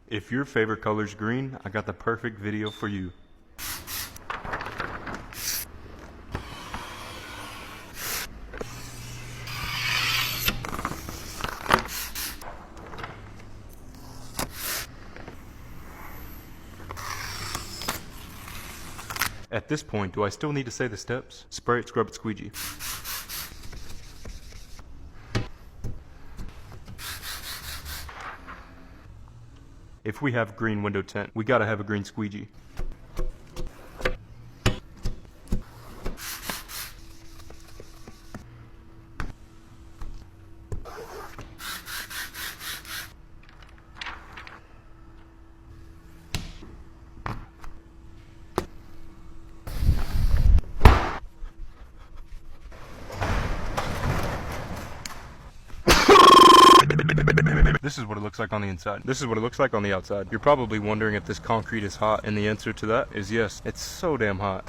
If your favorite color's green, I got the perfect video for you. At this point, do I still need to say the steps? Spray it, scrub it, squeegee. If we have green window tint, we gotta have a green squeegee. This is what it looks like on the inside. This is what it looks like on the outside. You're probably wondering if this concrete is hot, and the answer to that is yes. It's so damn hot.